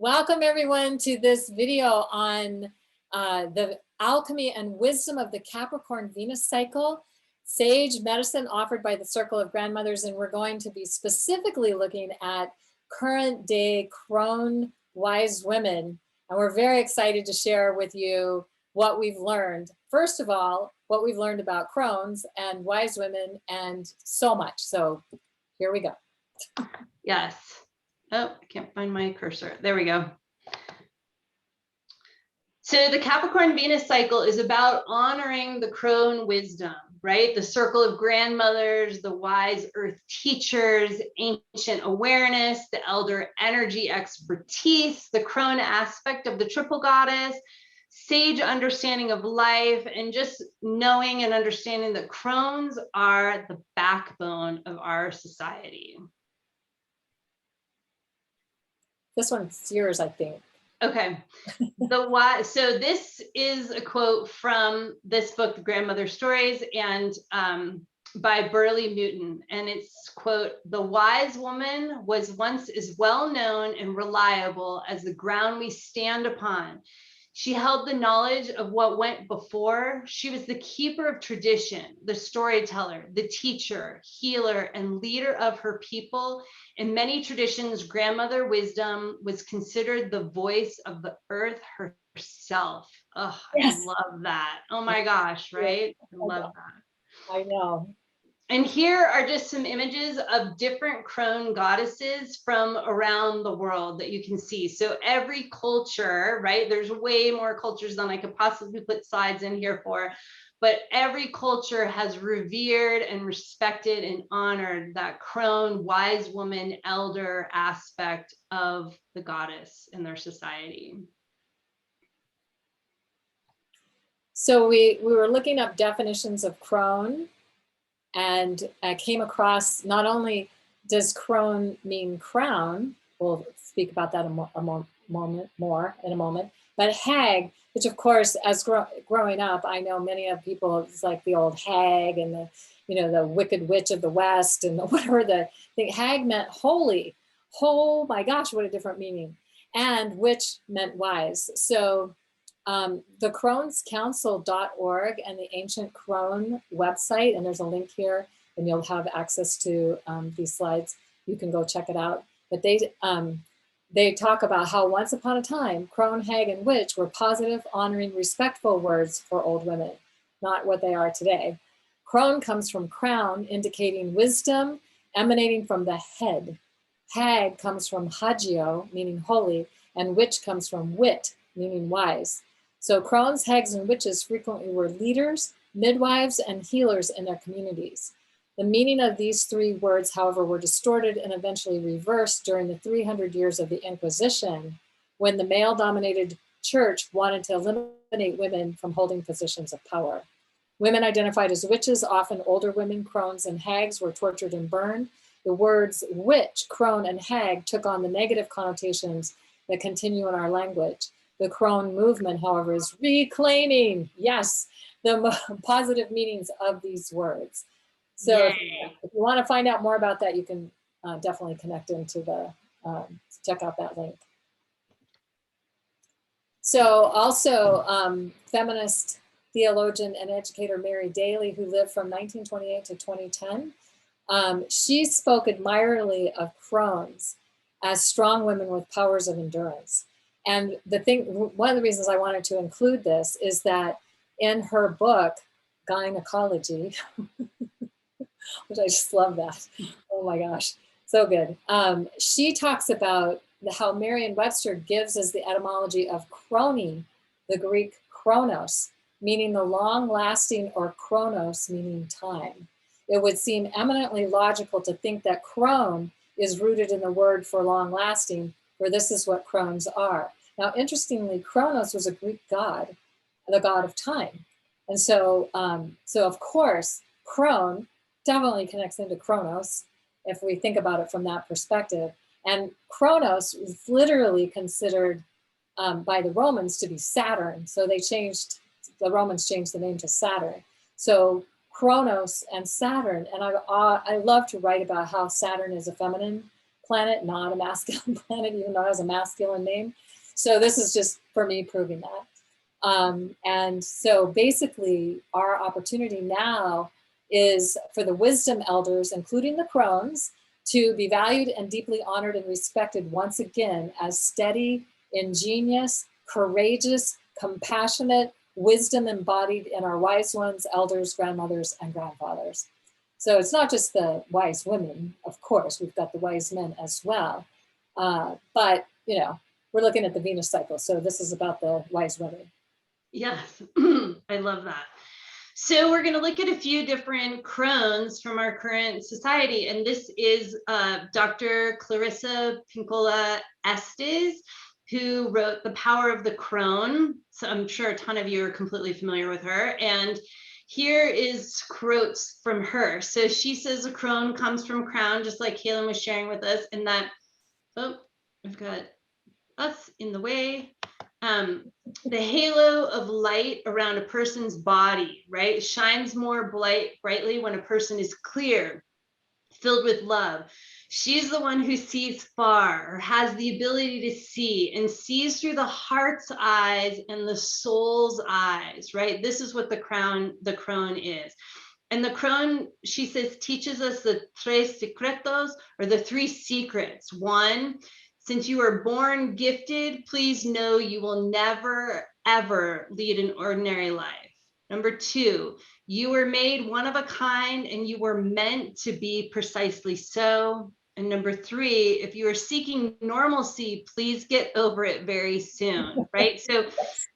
Welcome everyone to this video on the alchemy and wisdom of the Capricorn Venus cycle, sage medicine offered by the Circle of Grandmothers, and we're going to be specifically looking at current day crone wise women. And we're very excited to share with you what we've learned. First of all, what we've learned about crones and wise women and so much. So here we go. Yes. Oh, I can't find my cursor. There we go. So the Capricorn Venus cycle is about honoring the crone wisdom, right? The circle of grandmothers, the wise earth teachers, ancient awareness, the elder energy expertise, the crone aspect of the triple goddess, sage understanding of life, and just knowing and understanding that crones are the backbone of our society. This one's yours, I think. Okay. So this is a quote from this book, The Grandmother Stories, and by Burley Newton. And it's, quote, "The wise woman was once as well known and reliable as the ground we stand upon. She held the knowledge of what went before. She was the keeper of tradition, the storyteller, the teacher, healer, and leader of her people. In many traditions, grandmother wisdom was considered the voice of the earth herself." Oh, yes. I love that. Oh my gosh, right? I love that. I know. And here are just some images of different crone goddesses from around the world that you can see. So every culture, right? There's way more cultures than I could possibly put slides in here for, but every culture has revered and respected and honored that crone, wise woman, elder aspect of the goddess in their society. So we were looking up definitions of crone, and I came across, not only does crone mean crown, we'll speak about that in a moment, but hag, which of course, as growing up, I know many of people, it's like the old hag and the, the wicked witch of the West and whatever the thing. Hag meant holy. Oh my gosh, what a different meaning. And witch meant wise. So the cronescouncil.org and the Ancient Crone website, and there's a link here, and you'll have access to these slides. You can go check it out. But they talk about how once upon a time, crone, hag, and witch were positive, honoring, respectful words for old women, not what they are today. Crone comes from crown, indicating wisdom emanating from the head. Hag comes from hagio, meaning holy, and witch comes from wit, meaning wise. So crones, hags, and witches frequently were leaders, midwives, and healers in their communities. The meaning of these three words, however, were distorted and eventually reversed during the 300 years of the Inquisition, when the male-dominated church wanted to eliminate women from holding positions of power. Women identified as witches, often older women, crones, and hags, were tortured and burned. The words witch, crone, and hag took on the negative connotations that continue in our language. The crone movement, however, is reclaiming, yes, the positive meanings of these words. So if you want to find out more about that, you can definitely connect into the, check out that link. So also feminist theologian and educator Mary Daly, who lived from 1928 to 2010, she spoke admiringly of crones as strong women with powers of endurance. And one of the reasons I wanted to include this is that in her book, Gynecology, which I just love that. Oh my gosh, so good. She talks about how Merriam-Webster gives us the etymology of chrone, the Greek chronos, meaning the long-lasting, or chronos, meaning time. It would seem eminently logical to think that crone is rooted in the word for long-lasting, for this is what crones are. Now, interestingly, Kronos was a Greek god, the god of time. And so, of course, crone definitely connects into Kronos, if we think about it from that perspective. And Kronos was literally considered by the Romans to be Saturn. So the Romans changed the name to Saturn. So Kronos and Saturn, and I love to write about how Saturn is a feminine planet, not a masculine planet, even though it has a masculine name. So this is just for me proving that. And so basically our opportunity now is for the wisdom elders, including the Crones, to be valued and deeply honored and respected once again as steady, ingenious, courageous, compassionate, wisdom embodied in our wise ones, elders, grandmothers, and grandfathers. So it's not just the wise women, of course, we've got the wise men as well. But, you know, we're looking at the Venus cycle. So this is about the wise women. Yes, I love that. So we're going to look at a few different crones from our current society. And this is Dr. Clarissa Pinkola Estes, who wrote The Power of the Crone. So I'm sure a ton of you are completely familiar with her. And here is quotes from her. So she says a crone comes from crown, just like Kaylin was sharing with us, and that, oh, I've got us in the way. The halo of light around a person's body, right, shines more brightly when a person is clear, filled with love. She's the one who sees far, or has the ability to see, and sees through the heart's eyes and the soul's eyes, right? This is what the crone is. And the crone, she says, teaches us the tres secretos, or the three secrets. One, since you were born gifted, please know you will never, ever lead an ordinary life. Number two, you were made one of a kind and you were meant to be precisely so. And number three, if you are seeking normalcy, please get over it very soon, right? So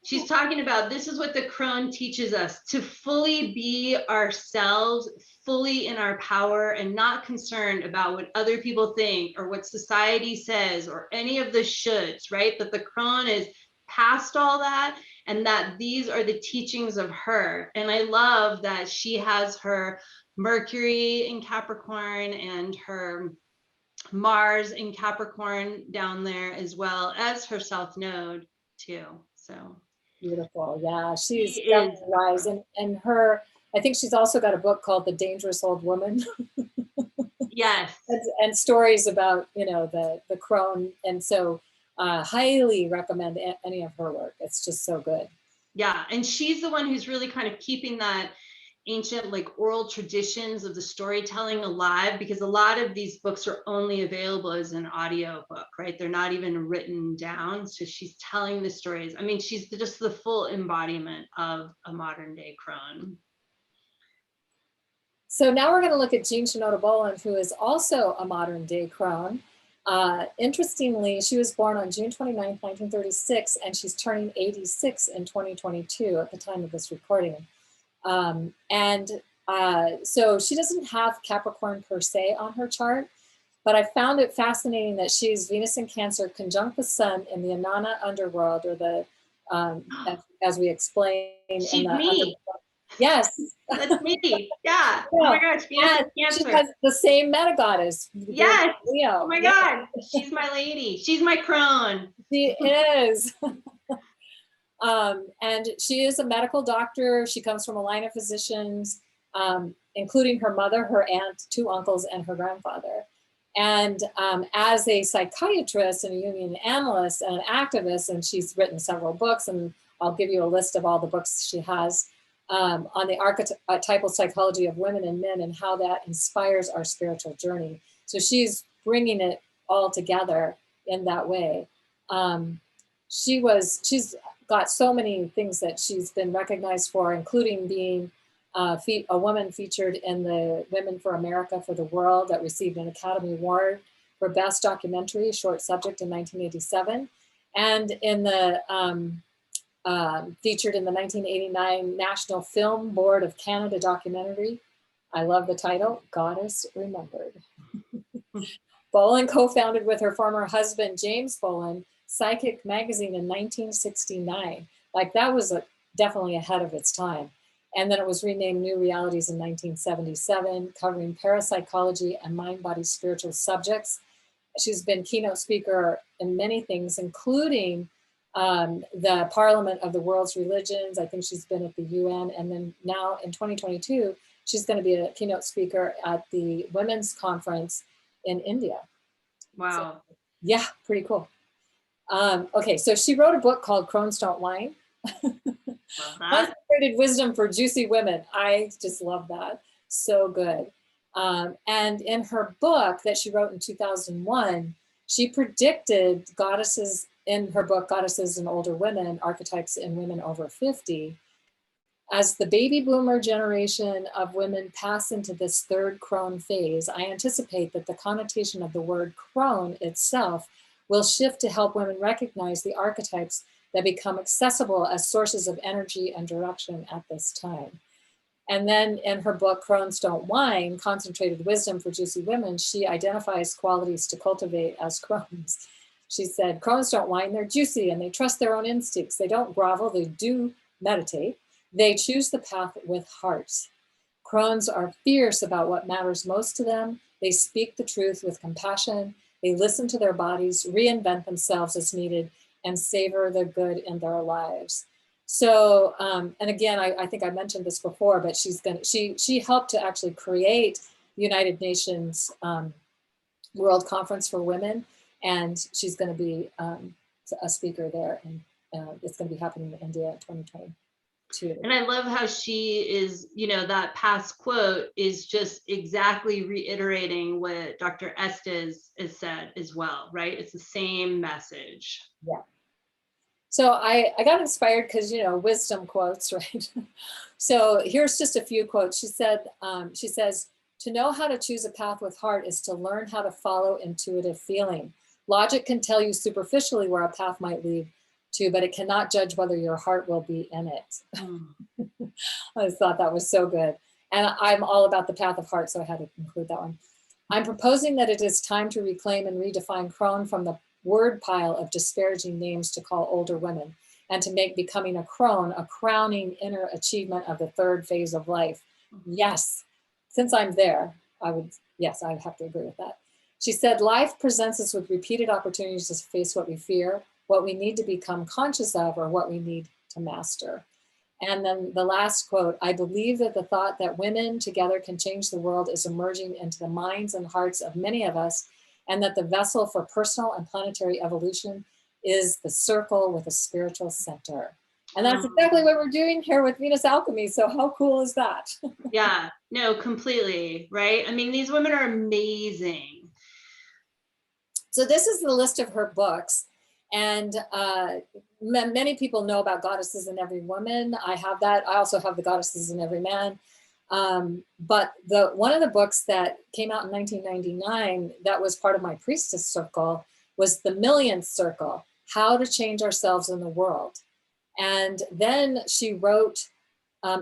she's talking about, this is what the crone teaches us, to fully be ourselves, fully in our power, and not concerned about what other people think or what society says or any of the shoulds, right? That the crone is past all that, and that these are the teachings of her. And I love that she has her Mercury in Capricorn and her Mars in Capricorn down there, as well as her South Node too. So beautiful. Yeah, she's definitely wise. And her, I think she's also got a book called The Dangerous Old Woman. Yes. and stories about, you know, the crone. And so highly recommend any of her work. It's just so good. Yeah, and she's the one who's really kind of keeping that ancient, like, oral traditions of the storytelling alive, because a lot of these books are only available as an audio book, right? They're not even written down. So she's telling the stories. I mean, she's just the full embodiment of a modern day crone. So now we're going to look at Jean Shinoda Boland, who is also a modern day crone. Interestingly, she was born on June 29, 1936, and she's turning 86 in 2022 at the time of this recording. So she doesn't have Capricorn per se on her chart, but I found it fascinating that she's Venus in Cancer conjunct the Sun in the Inanna underworld, or the, as we explained. She's me. Yes. That's me. Yeah. Oh my gosh. Venus in Cancer. She has the same meta goddess. Yes. Leo. Oh my God. She's my lady. She's my crone. She is. And she is a medical doctor. She comes from a line of physicians, including her mother, her aunt, two uncles, and her grandfather. And as a psychiatrist and a Jungian analyst and an activist, and she's written several books, and I'll give you a list of all the books she has on the archetypal psychology of women and men and how that inspires our spiritual journey. So she's bringing it all together in that way. She's got so many things that she's been recognized for, including being a woman featured in the Women for America for the World that received an Academy Award for Best Documentary Short Subject in 1987, and in the featured in the 1989 National Film Board of Canada documentary. I love the title, Goddess Remembered. Boland co-founded with her former husband, James Boland, Psychic magazine in 1969. Like, that was definitely ahead of its time. And then it was renamed New Realities in 1977, covering parapsychology and mind-body spiritual subjects. She's been keynote speaker in many things, including the Parliament of the World's Religions. I think she's been at the UN. And then now in 2022, she's going to be a keynote speaker at the Women's Conference in India. So, Wow. yeah, pretty cool. Okay, so she wrote a book called Crones Don't Whine. Love that. Concentrated Wisdom for Juicy Women. I just love that. So good. And in her book that she wrote in 2001, she predicted goddesses in her book, Goddesses in Older Women, Archetypes in Women Over 50. As the baby boomer generation of women pass into this third crone phase, I anticipate that the connotation of the word crone itself will shift to help women recognize the archetypes that become accessible as sources of energy and direction at this time. And then in her book, Crones Don't Whine, Concentrated Wisdom for Juicy Women, she identifies qualities to cultivate as crones. She said, Crones don't whine, they're juicy and they trust their own instincts. They don't grovel, they do meditate. They choose the path with heart. Crones are fierce about what matters most to them. They speak the truth with compassion. They listen to their bodies, reinvent themselves as needed, and savor the good in their lives. So, and again, I think I mentioned this before, but she helped to actually create the United Nations World Conference for Women, and she's going to be a speaker there, and it's going to be happening in India in 2022. And I love how she is, that past quote is just exactly reiterating what Dr. Estes has said as well, right? It's the same message. Yeah. So I got inspired because, wisdom quotes, right? So here's just a few quotes. She says, to know how to choose a path with heart is to learn how to follow intuitive feeling. Logic can tell you superficially where a path might lead to, but it cannot judge whether your heart will be in it. I just thought that was so good. And I'm all about the path of heart, so I had to include that one. I'm proposing that it is time to reclaim and redefine crone from the word pile of disparaging names to call older women, and to make becoming a crone a crowning inner achievement of the third phase of life. Yes, since I'm there, I have to agree with that. She said, life presents us with repeated opportunities to face what we fear, what we need to become conscious of, or what we need to master. And then the last quote, I believe that the thought that women together can change the world is emerging into the minds and hearts of many of us, and that the vessel for personal and planetary evolution is the circle with a spiritual center. And that's exactly what we're doing here with Venus Alchemy. So how cool is that? Yeah, no, completely, right? I mean, these women are amazing. So this is the list of her books. And many people know about Goddesses in Every Woman. I have that. I also have the Goddesses in Every Man. But one of the books that came out in 1999 that was part of my priestess circle was The Millionth Circle, How to Change Ourselves in the World. And then she wrote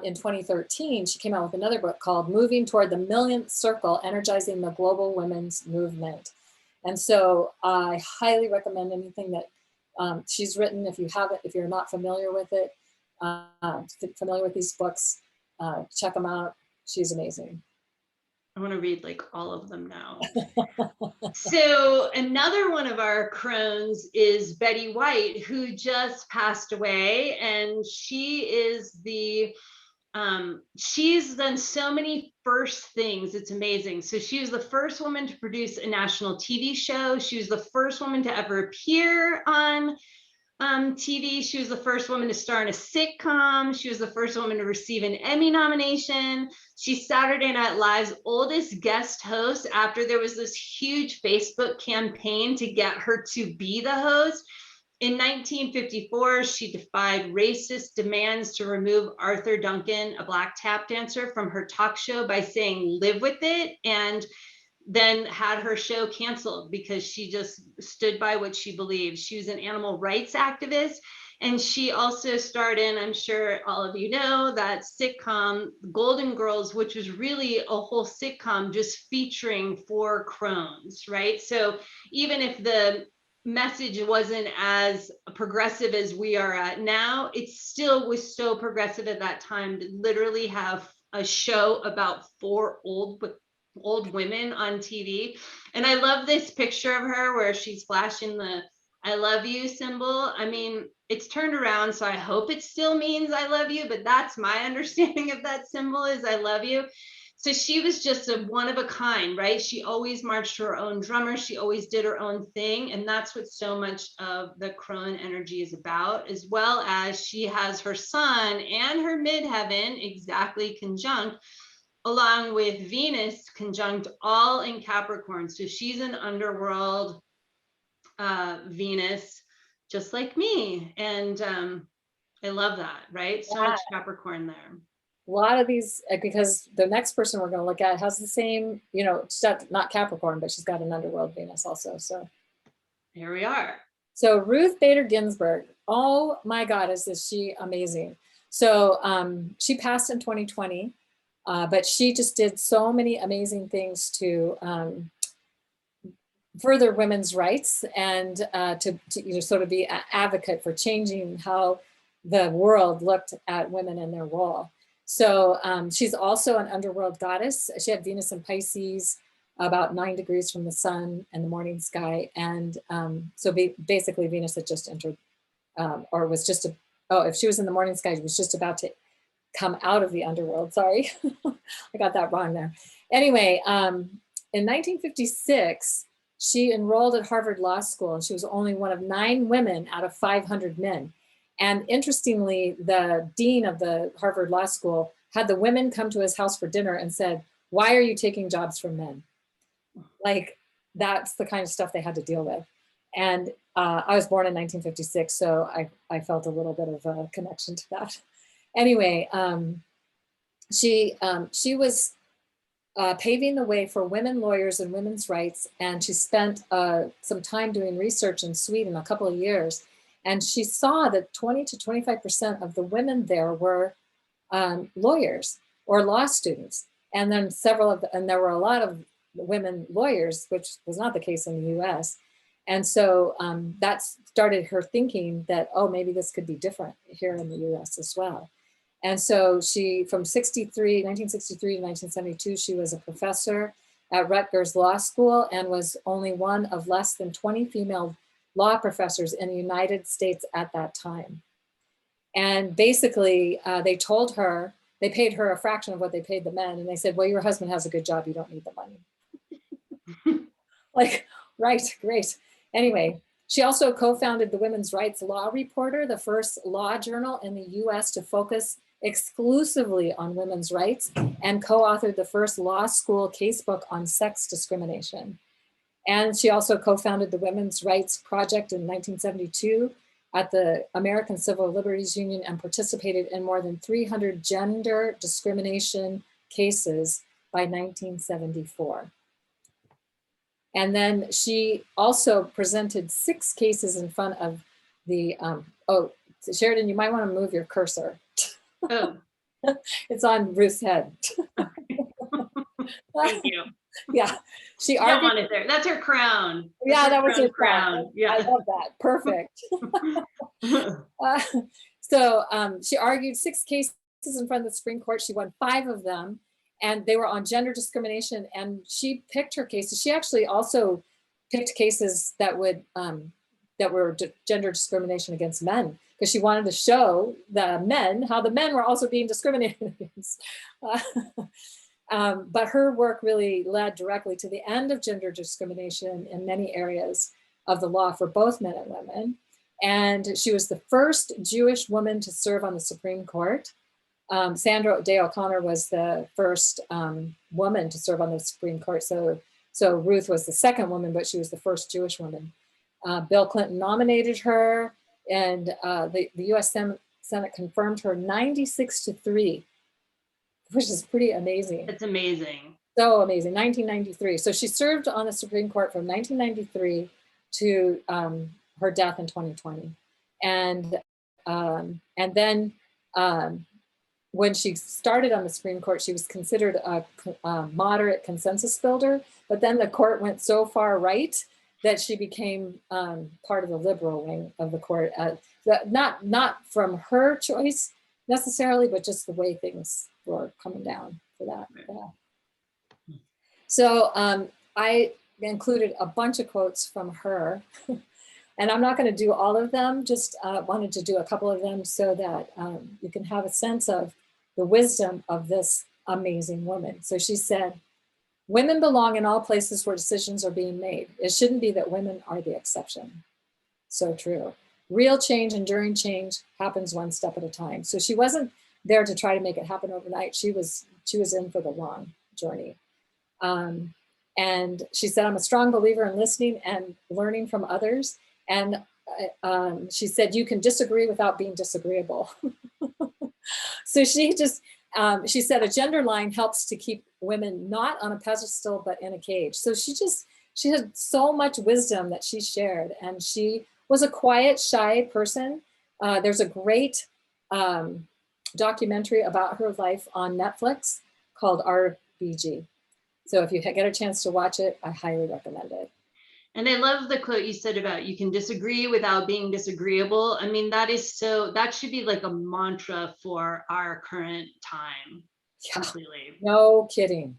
in 2013, she came out with another book called Moving Toward the Millionth Circle, Energizing the Global Women's Movement. And so I highly recommend anything that she's written. If you're not familiar with it, familiar with these books, check them out. She's amazing. I want to read like all of them now. So another one of our crones is Betty White, who just passed away, and she is she's done so many first things. It's amazing. So she was the first woman to produce a national TV show. She was the first woman to ever appear on TV. She was the first woman to star in a sitcom. She was the first woman to receive an Emmy nomination. She's Saturday Night Live's oldest guest host after there was this huge Facebook campaign to get her to be the host. In 1954, she defied racist demands to remove Arthur Duncan, a black tap dancer, from her talk show by saying, live with it, and then had her show canceled because she just stood by what she believed. She was an animal rights activist, and she also starred in, I'm sure all of you know, that sitcom Golden Girls, which was really a whole sitcom just featuring 4 crones, right? So even if the message wasn't as progressive as we are at now, it still was so progressive at that time to literally have a show about 4 old women on TV. And I love this picture of her where she's flashing the I love you symbol. I mean, it's turned around, so I hope it still means I love you, but that's my understanding of that symbol is I love you. So she was just a one of a kind, right? She always marched to her own drummer. She always did her own thing. And that's what so much of the Crone energy is about, as well as she has her sun and her midheaven exactly conjunct, along with Venus conjunct all in Capricorn. So she's an underworld Venus, just like me. And I love that, right? So much Capricorn there. A lot of these, because the next person we're going to look at has the same, you know, not Capricorn, but she's got an underworld Venus also. So here we are. So Ruth Bader Ginsburg, oh my God, is she amazing. So she passed in 2020, but she just did so many amazing things to further women's rights and to you know, sort of be an advocate for changing how the world looked at women and their role. So she's also an underworld goddess. She had Venus in Pisces, about 9 degrees from the sun and the morning sky. And so basically Venus had just entered, or was just, if she was in the morning sky, she was just about to come out of the underworld. Sorry, I got that wrong there. Anyway, in 1956, she enrolled at Harvard Law School, and she was only one of 9 women out of 500 men. And interestingly, the dean of the Harvard Law School had the women come to his house for dinner and said, "Why are you taking jobs from men?" Like, that's the kind of stuff they had to deal with. And I was born in 1956, so I felt a little bit of a connection to that. Anyway, she was paving the way for women lawyers and women's rights, and she spent some time doing research in Sweden, a couple of years. And she saw that 20 to 25% of the women there were lawyers or law students. And then and there were a lot of women lawyers, which was not the case in the US. And so that started her thinking that, oh, maybe this could be different here in the US as well. And so she, from 1963 to 1972, she was a professor at Rutgers Law School and was only one of less than 20 female law professors in the United States at that time. And basically, they told her, they paid her a fraction of what they paid the men. And they said, well, your husband has a good job. You don't need the money. Like, right, great. Anyway, she also co-founded the Women's Rights Law Reporter, the first law journal in the US to focus exclusively on women's rights, and co-authored the first law school casebook on sex discrimination. And she also co-founded the Women's Rights Project in 1972 at the American Civil Liberties Union and participated in more than 300 gender discrimination cases by 1974. And then she also presented 6 cases in front of the, oh, Sheridan, you might want to move your cursor. Oh. It's on Ruth's head. Thank you. Yeah, she argued. Don't want it there. That's her crown. Yeah, that was her crown. Yeah, I love that. Perfect. She argued 6 cases in front of the Supreme Court. She won 5 of them, and they were on gender discrimination. And she picked her cases. She actually also picked cases that would that were gender discrimination against men, because she wanted to show the men how the men were also being discriminated against. But her work really led directly to the end of gender discrimination in many areas of the law for both men and women. And she was the first Jewish woman to serve on the Supreme Court. Sandra Day O'Connor was the first woman to serve on the Supreme Court. So Ruth was the second woman, but she was the first Jewish woman. Bill Clinton nominated her, and the US Senate confirmed her 96-3. Which is pretty amazing. It's amazing. So amazing, 1993. So she served on the Supreme Court from 1993 to her death in 2020. And then when she started on the Supreme Court, she was considered a moderate consensus builder, but then the court went so far right that she became part of the liberal wing of the court. Not from her choice necessarily, but just the way things were coming down for that. Yeah. So I included a bunch of quotes from her, and I'm not going to do all of them, just wanted to do a couple of them so that you can have a sense of the wisdom of this amazing woman. So she said, women belong in all places where decisions are being made. It shouldn't be that women are the exception. So true. Real change, enduring change happens one step at a time. So she wasn't there to try to make it happen overnight. She was in for the long journey. And she said, I'm a strong believer in listening and learning from others. And she said, you can disagree without being disagreeable. So she just, she said a gender line helps to keep women not on a pedestal, but in a cage. So she had so much wisdom that she shared. And she was a quiet, shy person. There's a great documentary about her life on Netflix called RBG. So if you get a chance to watch it, I highly recommend it. And I love the quote you said about you can disagree without being disagreeable. I mean, that should be like a mantra for our current time. Yeah, completely. No kidding.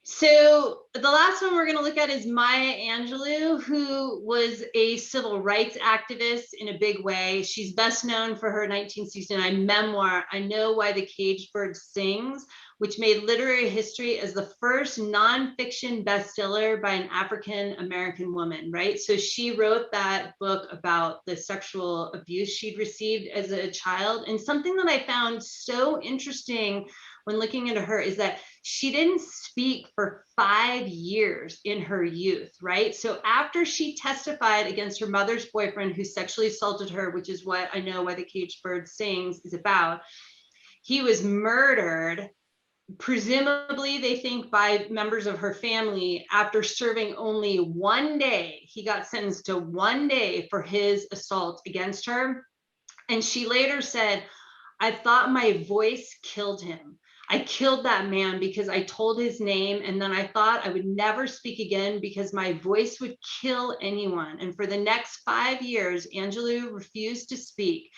So the last one we're going to look at is Maya Angelou, who was a civil rights activist in a big way. She's best known for her 1969 memoir, I Know Why the Caged Bird Sings, which made literary history as the first nonfiction bestseller by an African-American woman, right? So she wrote that book about the sexual abuse she'd received as a child. And something that I found so interesting when looking into her is that she didn't speak for 5 years in her youth, right? So after she testified against her mother's boyfriend who sexually assaulted her, which is what I Know Why the Caged Bird Sings is about, he was murdered, presumably they think by members of her family, after serving only 1 day. He got sentenced to 1 day for his assault against her. And she later said, I thought my voice killed him. I killed that man because I told his name, and then I thought I would never speak again because my voice would kill anyone. And for the next 5 years, Angelou refused to speak.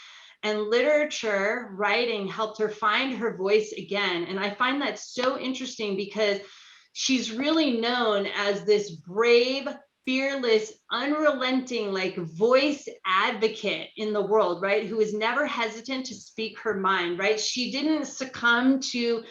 And literature, writing helped her find her voice again. And I find that so interesting because she's really known as this brave, fearless, unrelenting, like voice advocate in the world, right? Who is never hesitant to speak her mind, right? She didn't succumb to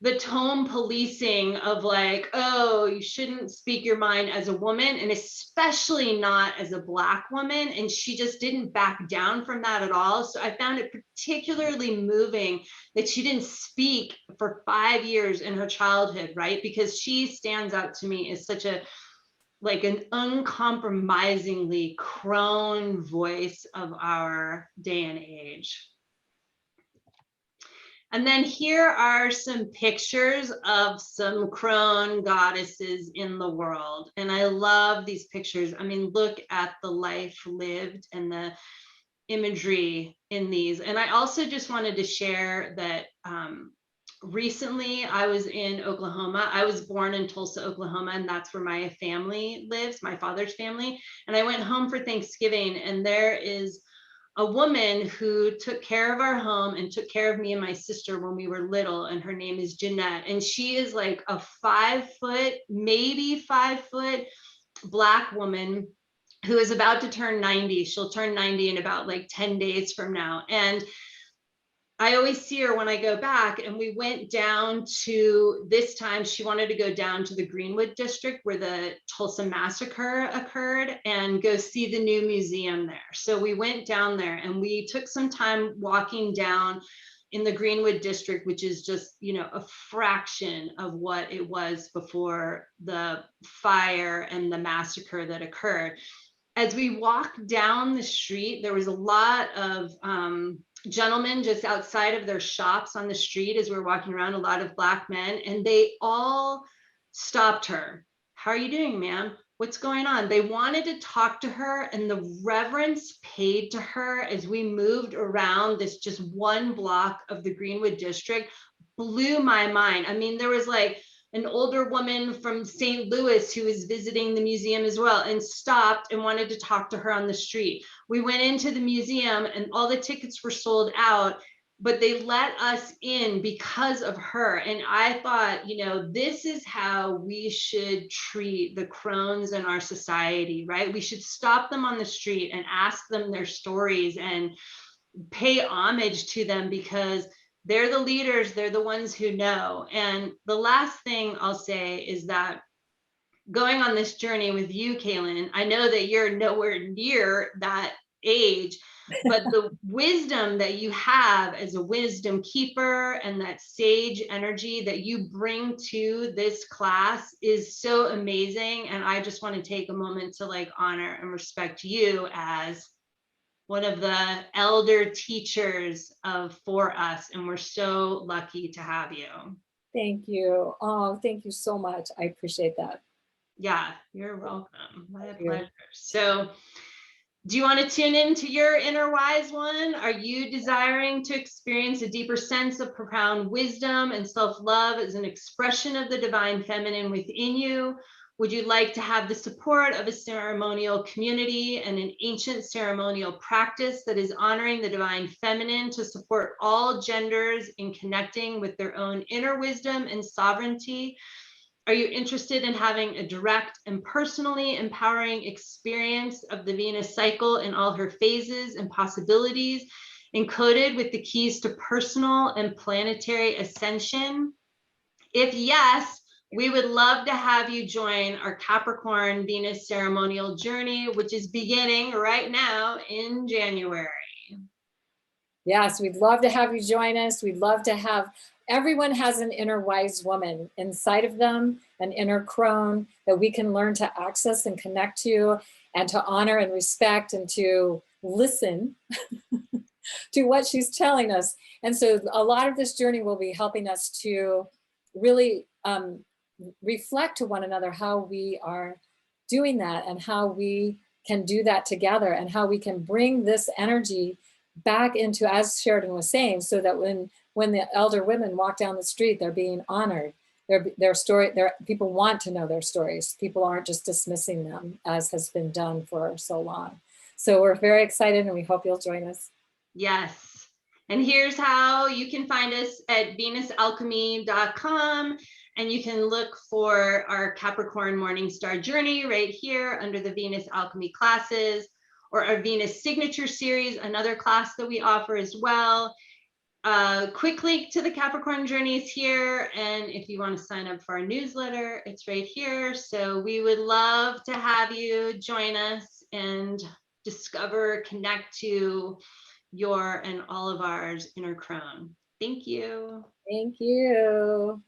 the tone policing of like, oh, you shouldn't speak your mind as a woman, and especially not as a Black woman. And she just didn't back down from that at all. So I found it particularly moving that she didn't speak for 5 years in her childhood, right? Because she stands out to me as such a like an uncompromisingly crone voice of our day and age. And then here are some pictures of some crone goddesses in the world. And I love these pictures. I mean, look at the life lived and the imagery in these. And I also just wanted to share that recently I was in Oklahoma. I was born in Tulsa, Oklahoma, and that's where my family lives, my father's family. And I went home for Thanksgiving, and there is a woman who took care of our home and took care of me and my sister when we were little, and her name is Jeanette. And she is like a 5 foot, maybe 5 foot Black woman who is about to turn 90. She'll turn 90 in about like 10 days from now. And I always see her when I go back, and we went down to, this time she wanted to go down to the Greenwood district where the Tulsa massacre occurred and go see the new museum there. So we went down there and we took some time walking down in the Greenwood district, which is just, you know, a fraction of what it was before the fire and the massacre that occurred. As we walked down the street, there was a lot of gentlemen just outside of their shops on the street as we're walking around, a lot of Black men, and they all stopped her. How are you doing, ma'am? What's going on? They wanted to talk to her, and the reverence paid to her as we moved around this just 1 block of the Greenwood district blew my mind. I mean, there was like an older woman from St. Louis who was visiting the museum as well and stopped and wanted to talk to her on the street. We went into the museum and all the tickets were sold out, but they let us in because of her. And I thought, you know, this is how we should treat the crones in our society, right? We should stop them on the street and ask them their stories and pay homage to them, because They're the leaders, they're the ones who know. And the last thing I'll say is that going on this journey with you, Kaylin, I know that you're nowhere near that age, but the wisdom that you have as a wisdom keeper and that sage energy that you bring to this class is so amazing. And I just want to take a moment to like honor and respect you as one of the elder teachers for us. And we're so lucky to have you. Thank you. Oh, thank you so much. I appreciate that. Yeah, you're welcome. My pleasure. So, do you want to tune into your inner wise one? Are you desiring to experience a deeper sense of profound wisdom and self-love as an expression of the divine feminine within you? Would you like to have the support of a ceremonial community and an ancient ceremonial practice that is honoring the divine feminine to support all genders in connecting with their own inner wisdom and sovereignty? Are you interested in having a direct and personally empowering experience of the Venus cycle in all her phases and possibilities, encoded with the keys to personal and planetary ascension? If yes, we would love to have you join our Capricorn Venus ceremonial journey, which is beginning right now in January. Yes, we'd love to have you join us. We'd love to have, everyone has an inner wise woman inside of them, an inner crone that we can learn to access and connect to and to honor and respect and to listen to what she's telling us. And so a lot of this journey will be helping us to really reflect to one another how we are doing that and how we can do that together and how we can bring this energy back into, as Sheridan was saying, so that when the elder women walk down the street, they're being honored. People want to know their stories. People aren't just dismissing them as has been done for so long. So we're very excited and we hope you'll join us. Yes. And here's how you can find us at venusalchemy.com. And you can look for our Capricorn Morning Star Journey right here under the Venus Alchemy classes, or our Venus Signature Series, another class that we offer as well. Quick link to the Capricorn Journey is here. And if you want to sign up for our newsletter, it's right here. So we would love to have you join us and discover, connect to your and all of ours inner crone. Thank you. Thank you.